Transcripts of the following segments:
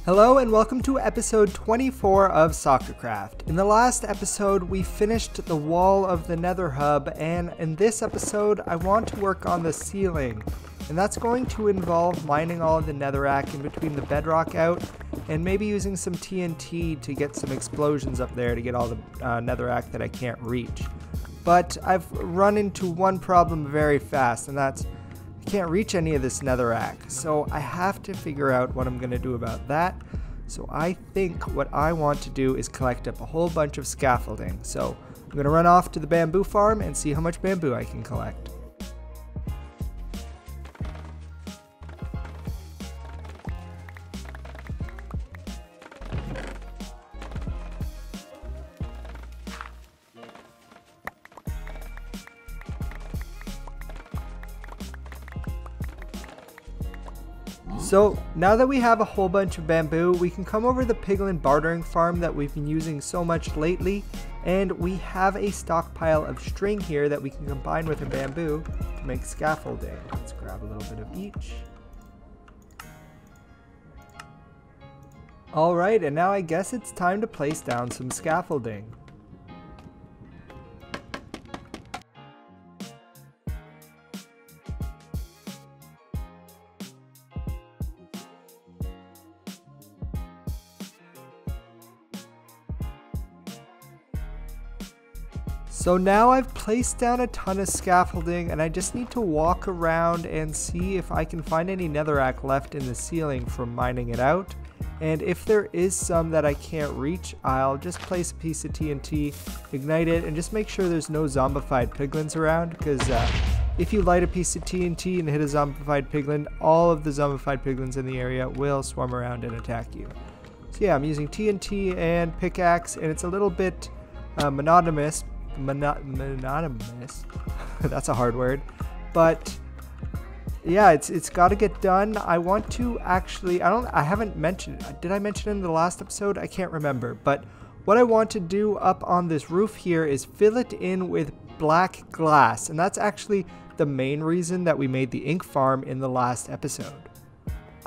Hello and welcome to episode 24 of SoccerCraft. In the last episode, we finished the wall of the Nether hub, and in this episode, I want to work on the ceiling. And that's going to involve mining all of the netherrack in between the bedrock out, and maybe using some TNT to get some explosions up there to get all the netherrack that I can't reach. But I've run into one problem very fast, and that's I can't reach any of this netherrack, so I have to figure out what I'm going to do about that. So I think what I want to do is collect up a whole bunch of scaffolding. So I'm going to run off to the bamboo farm and see how much bamboo I can collect. So now that we have a whole bunch of bamboo, we can come over to the piglin bartering farm that we've been using so much lately, and we have a stockpile of string here that we can combine with our bamboo to make scaffolding. Let's grab a little bit of each. Alright, and now I guess it's time to place down some scaffolding. So now I've placed down a ton of scaffolding, and I just need to walk around and see if I can find any netherrack left in the ceiling from mining it out. And if there is some that I can't reach, I'll just place a piece of TNT, ignite it, and just make sure there's no zombified piglins around, because if you light a piece of TNT and hit a zombified piglin, all of the zombified piglins in the area will swarm around and attack you. So yeah, I'm using TNT and pickaxe, and it's a little bit monotonous. That's a hard word, but yeah, it's got to get done. I want to actually, I haven't mentioned, did I mention it in the last episode? I can't remember, but what I want to do up on this roof here is fill it in with black glass, and that's actually the main reason that we made the ink farm in the last episode.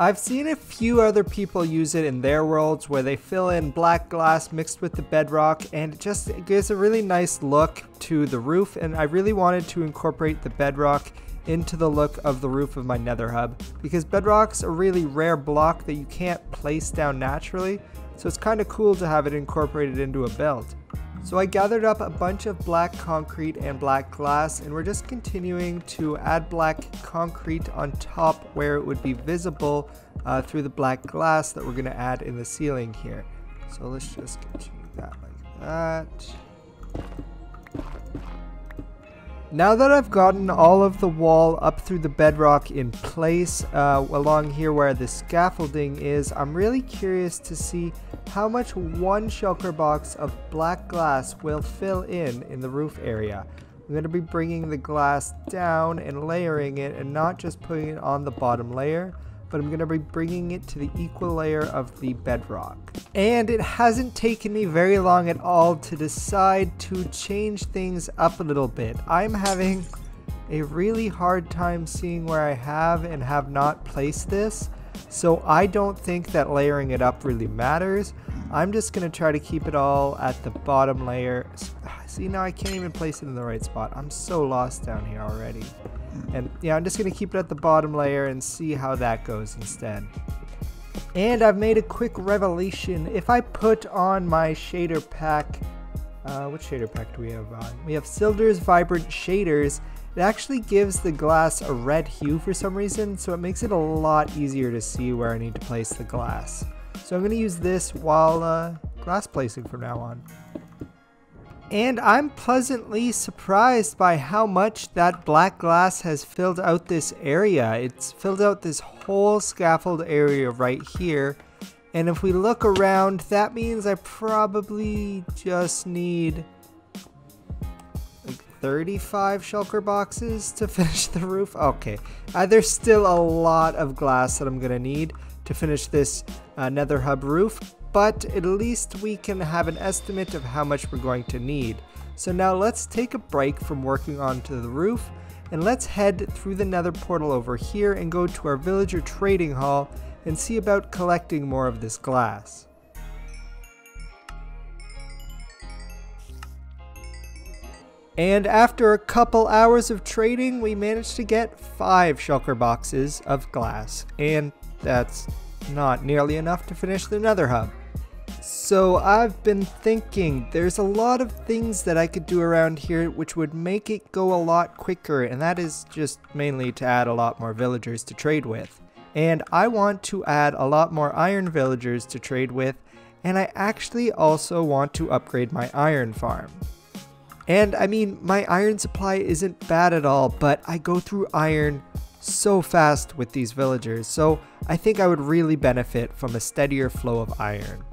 I've seen a few other people use it in their worlds where they fill in black glass mixed with the bedrock, and it just gives a really nice look to the roof, and I really wanted to incorporate the bedrock into the look of the roof of my nether hub, because bedrock's a really rare block that you can't place down naturally, so it's kind of cool to have it incorporated into a build. So I gathered up a bunch of black concrete and black glass, and we're just continuing to add black concrete on top where it would be visible through the black glass that we're going to add in the ceiling here. So let's just continue that like that. Now that I've gotten all of the wall up through the bedrock in place along here where the scaffolding is, I'm really curious to see how much one shulker box of black glass will fill in the roof area. I'm going to be bringing the glass down and layering it, and not just putting it on the bottom layer, but I'm going to be bringing it to the equal layer of the bedrock. And it hasn't taken me very long at all to decide to change things up a little bit. I'm having a really hard time seeing where I have and have not placed this, so I don't think that layering it up really matters. I'm just going to try to keep it all at the bottom layer. See, now I can't even place it in the right spot. I'm so lost down here already. And yeah, I'm just going to keep it at the bottom layer and see how that goes instead. And I've made a quick revelation. If I put on my shader pack, what shader pack do we have on? We have Silder's Vibrant Shaders. It actually gives the glass a red hue for some reason, so it makes it a lot easier to see where I need to place the glass. So I'm going to use this while glass placing from now on. And I'm pleasantly surprised by how much that black glass has filled out this area. It's filled out this whole scaffold area right here. And if we look around, that means I probably just need like 35 shulker boxes to finish the roof. Okay, there's still a lot of glass that I'm going to need to finish this nether hub roof, but at least we can have an estimate of how much we're going to need. So now let's take a break from working onto the roof, and let's head through the nether portal over here and go to our villager trading hall and see about collecting more of this glass. And after a couple hours of trading, we managed to get 5 shulker boxes of glass, and that's not nearly enough to finish the nether hub. So I've been thinking there's a lot of things that I could do around here which would make it go a lot quicker, and that is just mainly to add a lot more villagers to trade with. And I want to add a lot more iron villagers to trade with, and I actually also want to upgrade my iron farm. And I mean, my iron supply isn't bad at all, but I go through iron so fast with these villagers, so I think I would really benefit from a steadier flow of iron.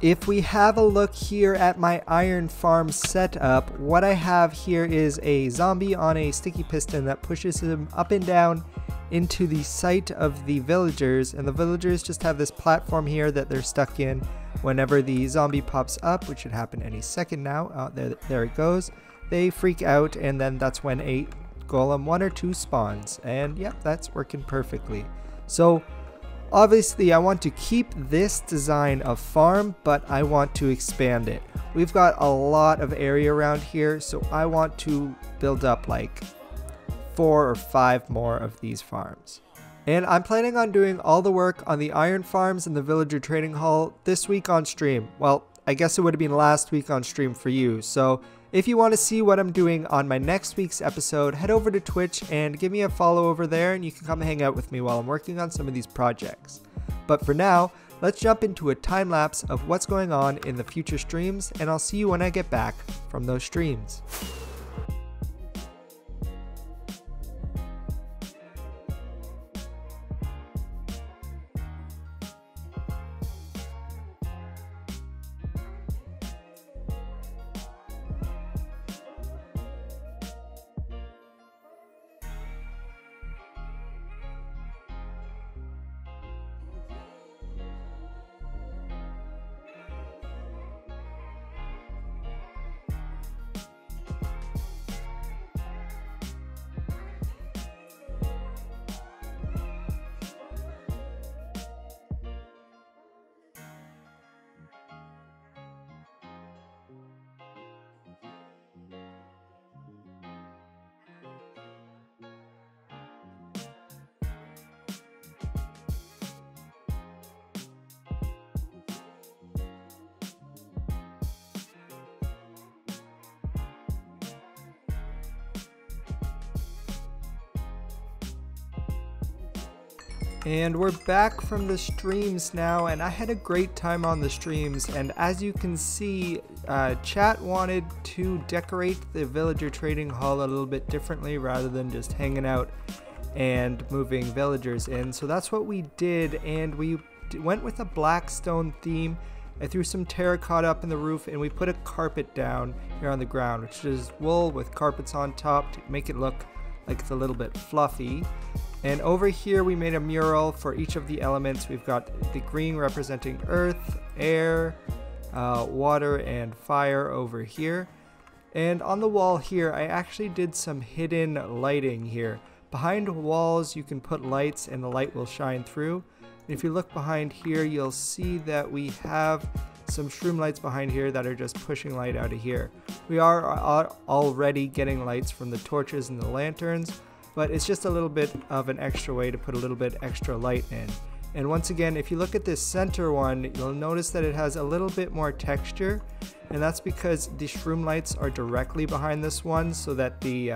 If we have a look here at my iron farm setup, what I have here is a zombie on a sticky piston that pushes him up and down into the sight of the villagers, and the villagers just have this platform here that they're stuck in. Whenever the zombie pops up, which should happen any second now, there it goes, they freak out, and then that's when a golem 1 or 2 spawns, and yep, that's working perfectly. So obviously I want to keep this design of farm, but I want to expand it. We've got a lot of area around here, so I want to build up like 4 or 5 more of these farms. And I'm planning on doing all the work on the iron farms and the villager trading hall this week on stream. Well, I guess it would have been last week on stream for you. So if you want to see what I'm doing on my next week's episode, head over to Twitch and give me a follow over there, and you can come hang out with me while I'm working on some of these projects. But for now, let's jump into a time lapse of what's going on in the future streams, and I'll see you when I get back from those streams. And we're back from the streams now, and I had a great time on the streams, and as you can see, chat wanted to decorate the villager trading hall a little bit differently rather than just hanging out and moving villagers in. So that's what we did, and we went with a black stone theme. I threw some terracotta up in the roof, and we put a carpet down here on the ground, which is wool with carpets on top to make it look like it's a little bit fluffy. And over here we made a mural for each of the elements. We've got the green representing earth, air, water, and fire over here. And on the wall here, I actually did some hidden lighting here. Behind walls you can put lights and the light will shine through. And if you look behind here, you'll see that we have some shroom lights behind here that are just pushing light out of here. We are already getting lights from the torches and the lanterns, but it's just a little bit of an extra way to put a little bit extra light in. And once again, if you look at this center one, you'll notice that it has a little bit more texture, and that's because the shroom lights are directly behind this one so that the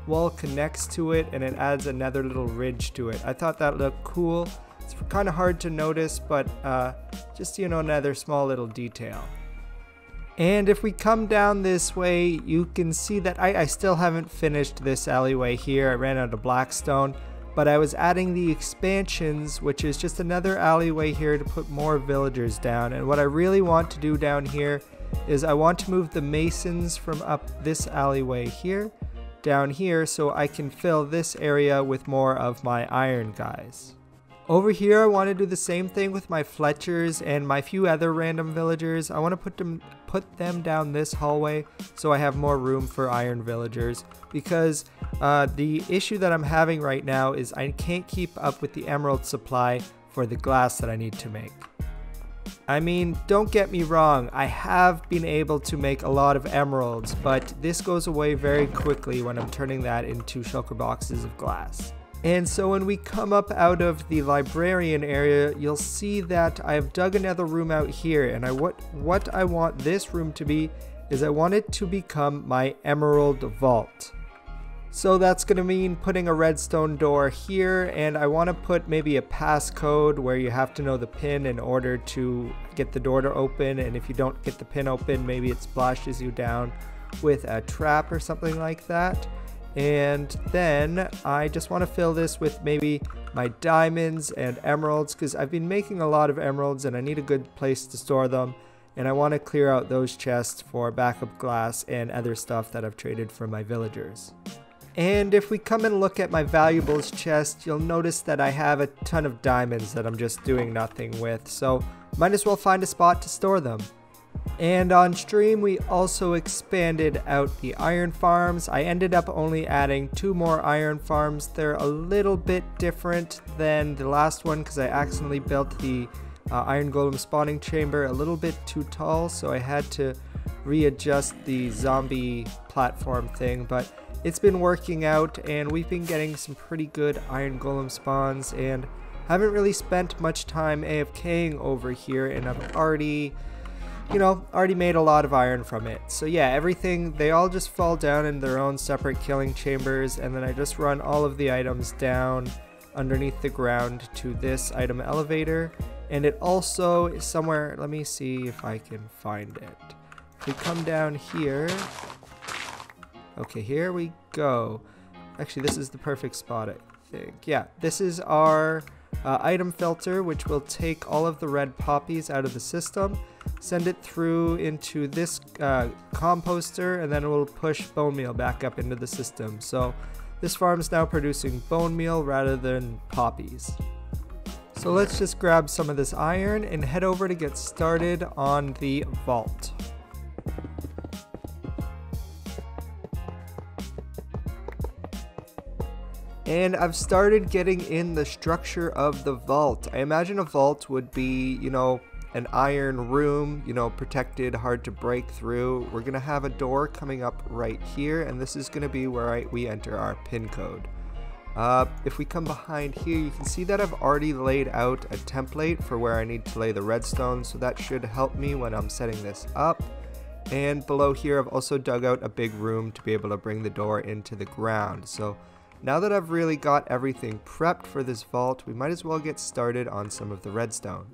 wall connects to it and it adds another little ridge to it. I thought that looked cool. It's kind of hard to notice, but just, you know, another small little detail. And if we come down this way, you can see that I still haven't finished this alleyway here. I ran out of blackstone, but I was adding the expansions, which is just another alleyway here to put more villagers down. And what I really want to do down here is I want to move the masons from up this alleyway here down here so I can fill this area with more of my iron guys. Over here, I want to do the same thing with my Fletchers and my few other random villagers. I want to put them down this hallway so I have more room for iron villagers, because the issue that I'm having right now is I can't keep up with the emerald supply for the glass that I need to make. I mean, don't get me wrong, I have been able to make a lot of emeralds, but this goes away very quickly when I'm turning that into shulker boxes of glass. And so when we come up out of the librarian area, you'll see that I have dug another room out here, and what I want this room to be is I want it to become my emerald vault. So that's going to mean putting a redstone door here, and I want to put maybe a passcode where you have to know the pin in order to get the door to open, and if you don't get the pin open, maybe it splashes you down with a trap or something like that. And then I just want to fill this with maybe my diamonds and emeralds, because I've been making a lot of emeralds and I need a good place to store them, and I want to clear out those chests for backup glass and other stuff that I've traded from my villagers. And if we come and look at my valuables chest, you'll notice that I have a ton of diamonds that I'm just doing nothing with, so might as well find a spot to store them. And on stream we also expanded out the iron farms. I ended up only adding 2 more iron farms. They're a little bit different than the last one because I accidentally built the iron golem spawning chamber a little bit too tall, so I had to readjust the zombie platform thing, but it's been working out and we've been getting some pretty good iron golem spawns, and haven't really spent much time AFKing over here, and I've already made a lot of iron from it. So yeah, everything, they all just fall down in their own separate killing chambers, and then I just run all of the items down underneath the ground to this item elevator. And it also is somewhere, let me see if I can find it. If we come down here, okay, here we go. Actually, this is the perfect spot, I think. Yeah, this is our item filter, which will take all of the red poppies out of the system, send it through into this composter, and then it will push bone meal back up into the system. So this farm is now producing bone meal rather than poppies. So let's just grab some of this iron and head over to get started on the vault. And I've started getting in the structure of the vault. I imagine a vault would be, an iron room, protected, hard to break through. We're gonna have a door coming up right here, and this is gonna be where we enter our pin code. If we come behind here, you can see that I've already laid out a template for where I need to lay the redstone, so that should help me when I'm setting this up. And below here, I've also dug out a big room to be able to bring the door into the ground. So now that I've really got everything prepped for this vault, we might as well get started on some of the redstone.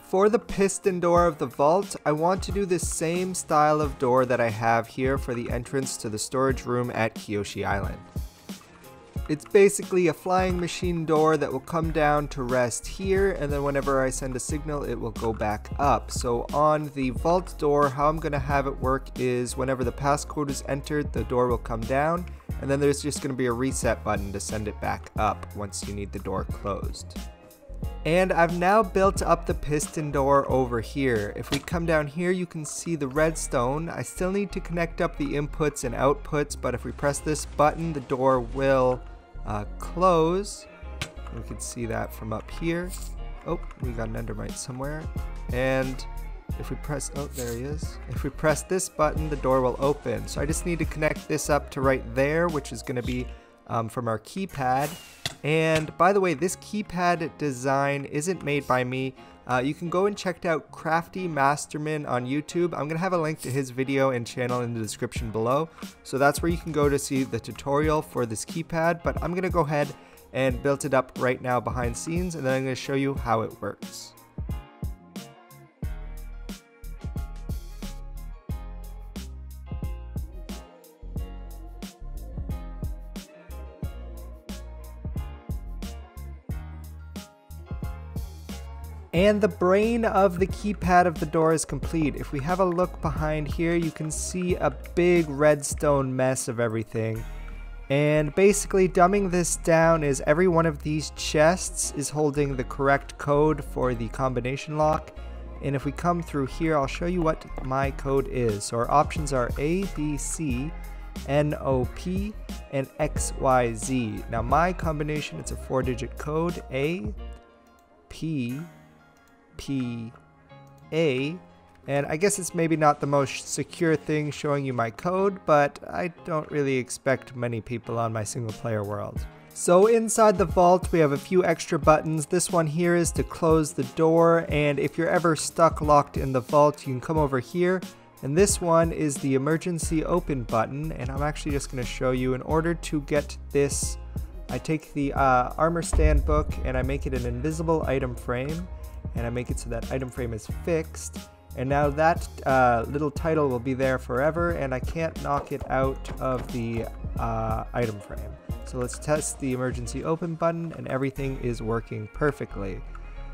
For the piston door of the vault, I want to do the same style of door that I have here for the entrance to the storage room at Kyoshi Island. It's basically a flying machine door that will come down to rest here, and then whenever I send a signal, it will go back up. So on the vault door, how I'm going to have it work is whenever the passcode is entered, the door will come down, and then there's just going to be a reset button to send it back up once you need the door closed. And I've now built up the piston door over here. If we come down here, you can see the redstone. I still need to connect up the inputs and outputs, but if we press this button, the door will close. We can see that from up here. Oh, we got an Endermite somewhere. And if we press, oh, there he is. If we press this button, the door will open. So I just need to connect this up to right there, which is going to be from our keypad. And by the way, this keypad design isn't made by me. You can go and check out CraftyMaastermans on YouTube. I'm going to have a link to his video and channel in the description below. So that's where you can go to see the tutorial for this keypad. But I'm going to go ahead and build it up right now behind scenes, and then I'm going to show you how it works. And the brain of the keypad of the door is complete. If we have a look behind here, you can see a big redstone mess of everything. And basically dumbing this down is every one of these chests is holding the correct code for the combination lock. And if we come through here, I'll show you what my code is. So our options are A, B, C, N, O, P, and X, Y, Z. Now my combination, it's a 4-digit code, A, P P A. And I guess it's maybe not the most secure thing showing you my code, but I don't really expect many people on my single player world. So inside the vault we have a few extra buttons. This one here is to close the door, and if you're ever stuck locked in the vault you can come over here. And this one is the emergency open button, and I'm actually just going to show you. In order to get this, I take the armor stand book and I make it an invisible item frame, and I make it so that item frame is fixed. And now that little title will be there forever, and I can't knock it out of the item frame. So let's test the emergency open button, and everything is working perfectly.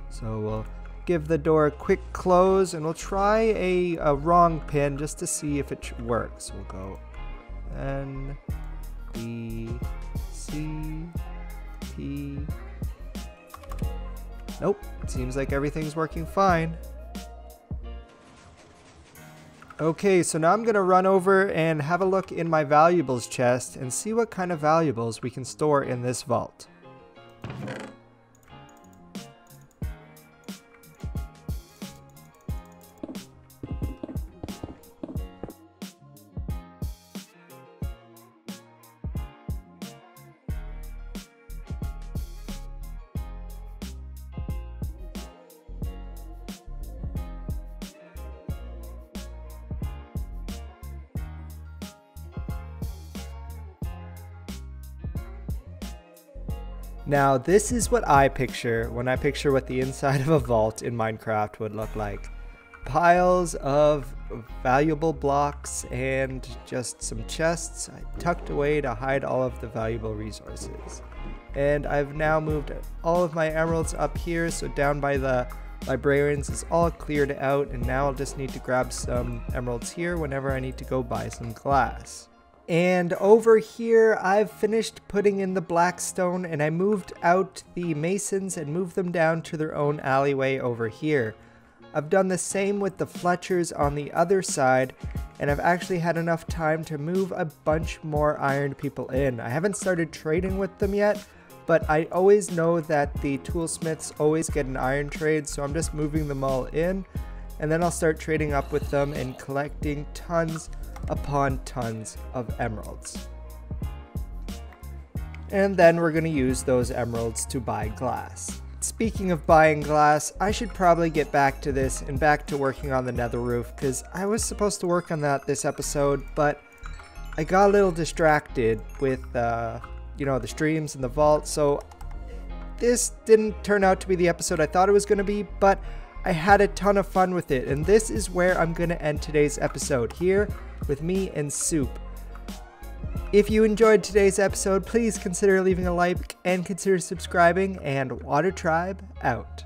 So we'll give the door a quick close, and we'll try a wrong pin just to see if it works. We'll go N, B, C, P. Nope, seems like everything's working fine. Okay, so now I'm going to run over and have a look in my valuables chest and see what kind of valuables we can store in this vault. Now this is what I picture when I picture what the inside of a vault in Minecraft would look like. Piles of valuable blocks and just some chests tucked away to hide all of the valuable resources. And I've now moved all of my emeralds up here, so down by the librarians is all cleared out, and now I'll just need to grab some emeralds here whenever I need to go buy some glass. And over here I've finished putting in the blackstone, and I moved out the masons and moved them down to their own alleyway over here. I've done the same with the Fletchers on the other side, and I've actually had enough time to move a bunch more ironed people in. I haven't started trading with them yet, but I always know that the toolsmiths always get an iron trade, so I'm just moving them all in, and then I'll start trading up with them and collecting tons upon tons of emeralds. And then we're going to use those emeralds to buy glass. Speaking of buying glass, I should probably get back to this and back to working on the nether roof, because I was supposed to work on that this episode, but I got a little distracted with the streams and the vault, so this didn't turn out to be the episode I thought it was going to be, but I had a ton of fun with it, and this is where I'm going to end today's episode, here with me and Soup. If you enjoyed today's episode, please consider leaving a like and consider subscribing, and Water Tribe out.